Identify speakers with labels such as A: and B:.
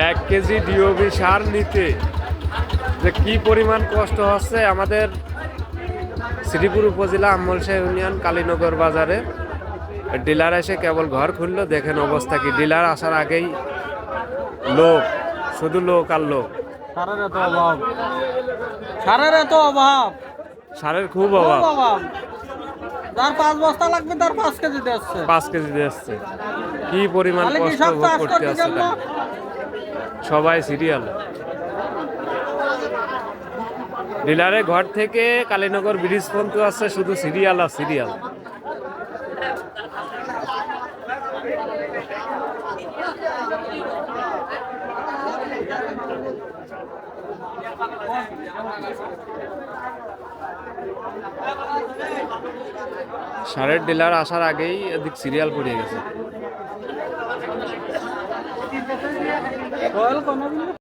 A: এক KG DOB সার নিতে যে কি পরিমাণ কষ্ট হচ্ছে আমাদের শ্রীপুর উপজেলা আমলশাহ ইউনিয়ন কালীনগর বাজারে। ডিলার এসে কেবল ঘর খুললো, দেখেন অবস্থা কি। ডিলার আসার আগেই লোক, শুধু লোক আর লোক।
B: সারের এত অভাব, সারের এত অভাব,
A: সারের খুব অভাব।
B: যার 5 বস্তা লাগবে তার 5 কেজি দিচ্ছে,
A: 5 কেজি দিচ্ছে। কি পরিমাণ কষ্ট ভোগ করতে আছে সবাই। সিরিয়াল ডিলারের ঘর থেকে কালীনগর ব্রিজ পর্যন্ত আছে শুধু সিরিয়াল আর সিরিয়াল। সারের ডিলার আসার আগেই এদিক সিরিয়াল পড়ে গেছে।